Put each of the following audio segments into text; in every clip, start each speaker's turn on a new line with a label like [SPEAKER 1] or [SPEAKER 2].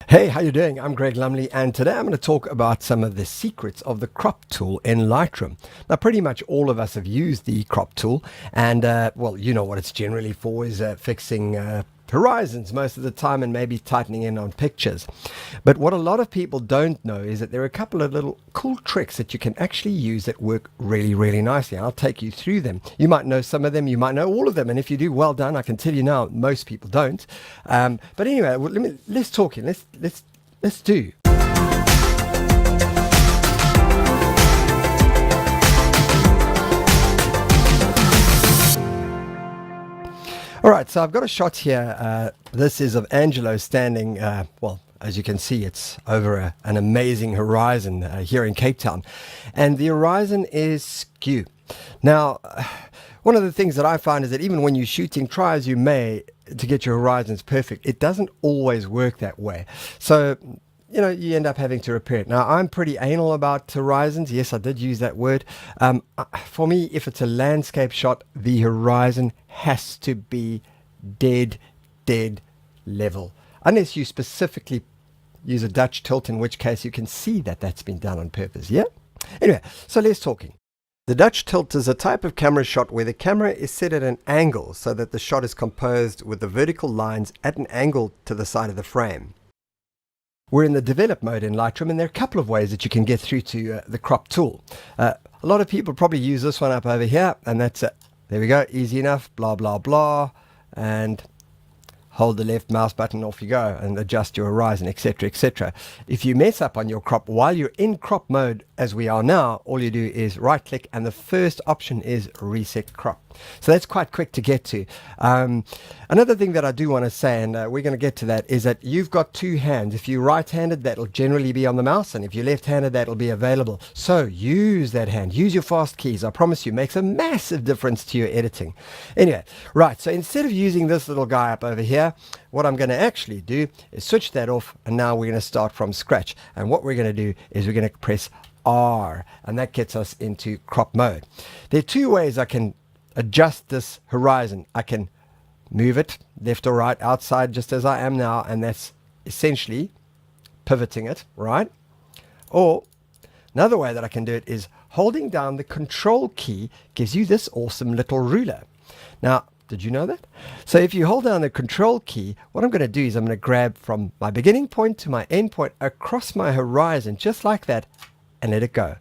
[SPEAKER 1] Hey, how you doing? I'm Greg Lumley, and today I'm going to talk about some of the secrets of the crop tool in Lightroom. Now, pretty much all of us have used the crop tool, and well, you know what it's generally for is fixing horizons most of the time and maybe tightening in on pictures. But what a lot of people don't know is that there are a couple of little cool tricks that you can actually use that work really, really nicely. I'll take you through them. You might know some of them, you might know all of them, and if you do, well done. I can tell you now, most people don't. But anyway, let's talk in. Let's do. All right, so I've got a shot here. This is of Angelo standing, well, as you can see, it's over an amazing horizon here in Cape Town. And the horizon is skew. Now, one of the things that I find is that even when you're shooting, try as you may to get your horizons perfect, it doesn't always work that way. So, you know, you end up having to repair it. Now, I'm pretty anal about horizons. Yes, I did use that word. For me, if it's a landscape shot, the horizon has to be dead level. Unless you specifically use a Dutch tilt, in which case you can see that that's been done on purpose, yeah? Anyway, so let's talking. The Dutch tilt is a type of camera shot where the camera is set at an angle so that the shot is composed with the vertical lines at an angle to the side of the frame. We're in the develop mode in Lightroom, and there are a couple of ways that you can get through to the crop tool. A lot of people probably use this one up over here, and that's it. There we go, easy enough, blah, blah, blah, and hold the left mouse button, off you go, and adjust your horizon, etc., etc. If you mess up on your crop while you're in crop mode, as we are now, all you do is right-click, and the first option is Reset Crop. So that's quite quick to get to. Another thing that I do want to say, and we're going to get to that, is that you've got two hands. If you're right-handed, that'll generally be on the mouse, and if you're left-handed, that'll be available. So use that hand. Use your fast keys. I promise you, it makes a massive difference to your editing. Anyway, right, so instead of using this little guy up over here, what I'm going to actually do is switch that off, and now we're going to start from scratch. And what we're going to do is we're going to press R, and that gets us into crop mode. There are two ways I can adjust this horizon. I can move it left or right, outside, just as I am now, and that's essentially pivoting it, right? Or another way that I can do it is holding down the control key gives you this awesome little ruler. Now, did you know that? So if you hold down the control key, what I'm going to do is I'm going to grab from my beginning point to my end point across my horizon, just like that, and let it go.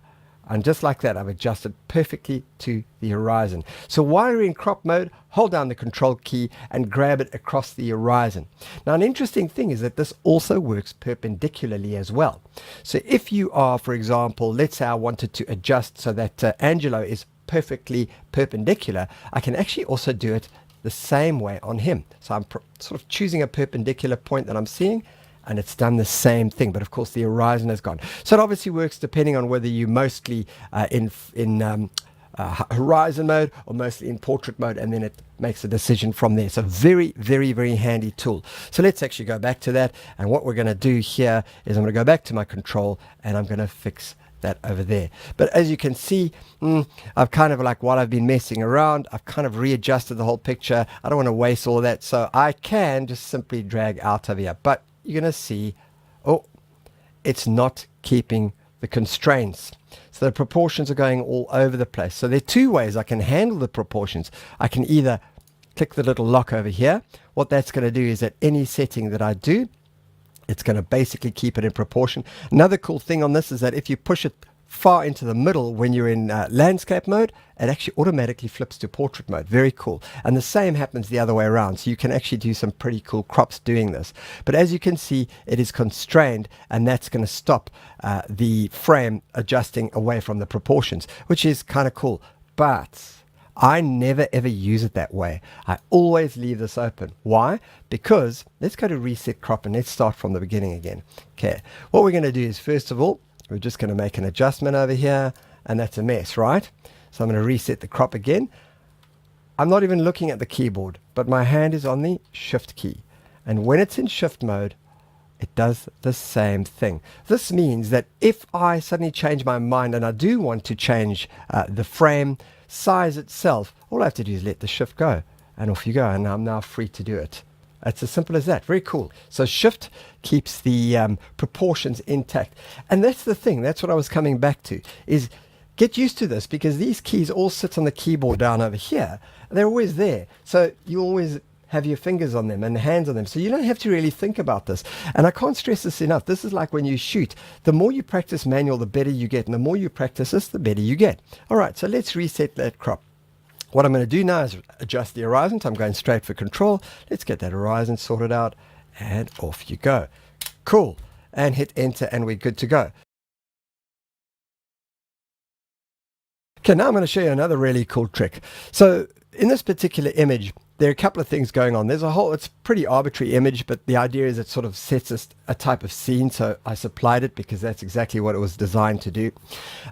[SPEAKER 1] And just like that, I've adjusted perfectly to the horizon. So while you're in crop mode, hold down the control key and grab it across the horizon. Now, an interesting thing is that this also works perpendicularly as well. So if you are, for example, let's say I wanted to adjust so that Angelo is perfectly perpendicular, I can actually also do it the same way on him. So I'm sort of choosing a perpendicular point that I'm seeing, and it's done the same thing, but of course the horizon has gone. So it obviously works depending on whether you mostly in horizon mode or mostly in portrait mode, and then it makes a decision from there. So very, very, very handy tool. So let's actually go back to that, and what we're going to do here is I'm going to go back to my control, and I'm going to fix that over there. But as you can see, I've kind of, like, while I've been messing around, I've kind of readjusted the whole picture. I don't want to waste all that, so I can just simply drag out of here. But you're going to see, oh, it's not keeping the constraints. So the proportions are going all over the place. So there are two ways I can handle the proportions. I can either click the little lock over here. What that's going to do is that any setting that I do, it's going to basically keep it in proportion. Another cool thing on this is that if you push it far into the middle when you're in landscape mode, it actually automatically flips to portrait mode. Very cool. And the same happens the other way around. So you can actually do some pretty cool crops doing this. But as you can see, it is constrained, and that's going to stop the frame adjusting away from the proportions, which is kind of cool. But I never ever use it that way. I always leave this open. Why? Because let's go to reset crop and let's start from the beginning again. Okay, what we're going to do is, first of all, we're just going to make an adjustment over here, and that's a mess, right? So I'm going to reset the crop again. I'm not even looking at the keyboard, but my hand is on the shift key. And when it's in shift mode, it does the same thing. This means that if I suddenly change my mind and I do want to change the frame size itself, all I have to do is let the shift go, and off you go, and I'm now free to do it. It's as simple as that. Very cool. So Shift keeps the proportions intact. And that's the thing. That's what I was coming back to, is get used to this, because these keys all sit on the keyboard down over here. They're always there. So you always have your fingers on them and hands on them. So you don't have to really think about this. And I can't stress this enough. This is like when you shoot. The more you practice manual, the better you get. And the more you practice this, the better you get. All right, so let's reset that crop. What I'm going to do now is adjust the horizon. So I'm going straight for control. Let's get that horizon sorted out. And off you go. Cool. And hit enter and we're good to go. Okay, now I'm going to show you another really cool trick. So in this particular image, there are a couple of things going on. There's a whole, it's a pretty arbitrary image, but the idea is it sort of sets a type of scene. So I supplied it because that's exactly what it was designed to do.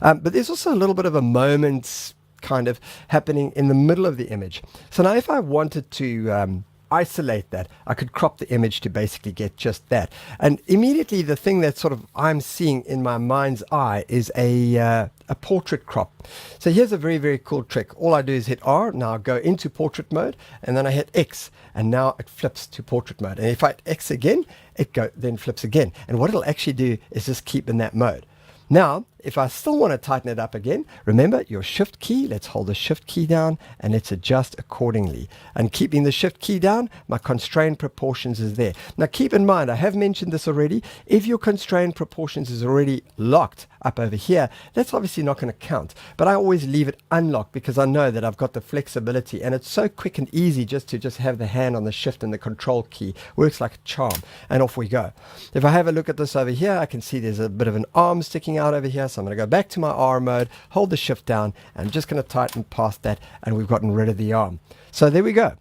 [SPEAKER 1] But there's also a little bit of a moment kind of happening in the middle of the image. So now if I wanted to isolate that, I could crop the image to basically get just that. And immediately the thing that sort of I'm seeing in my mind's eye is a portrait crop. So here's a very, very cool trick. All I do is hit R, now I go into portrait mode, and then I hit X, and now it flips to portrait mode. And if I hit X again, it then flips again. And what it'll actually do is just keep in that mode. Now, if I still want to tighten it up again, remember your Shift key, let's hold the Shift key down and let's adjust accordingly. And keeping the Shift key down, my constrained proportions is there. Now keep in mind, I have mentioned this already, if your constrained proportions is already locked up over here, that's obviously not going to count. But I always leave it unlocked because I know that I've got the flexibility, and it's so quick and easy just to have the hand on the Shift and the control key. Works like a charm, and off we go. If I have a look at this over here, I can see there's a bit of an arm sticking out over here. So I'm going to go back to my R mode, hold the Shift down, and I'm just going to tighten past that, and we've gotten rid of the arm. So there we go.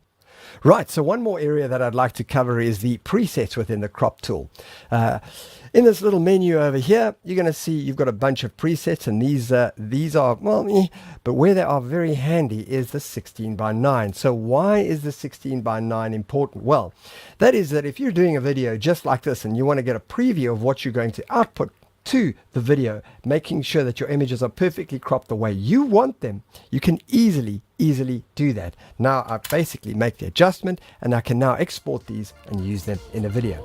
[SPEAKER 1] Right, so one more area that I'd like to cover is the presets within the crop tool. In this little menu over here, you're going to see you've got a bunch of presets, and these are, well, but where they are very handy is the 16:9. So why is the 16:9 important? Well, that is that if you're doing a video just like this and you want to get a preview of what you're going to output to the video, making sure that your images are perfectly cropped the way you want them, you can easily do that. Now I basically make the adjustment, and I can now export these and use them in a video.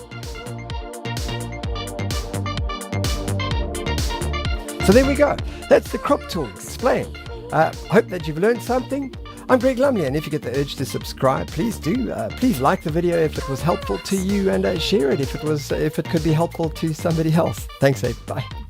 [SPEAKER 1] So there we go. That's the crop tool explained. Hope that you've learned something. I'm Greg Lumley, and if you get the urge to subscribe, please do. Please like the video if it was helpful to you, and share it if it could be helpful to somebody else. Thanks, Abe. Bye.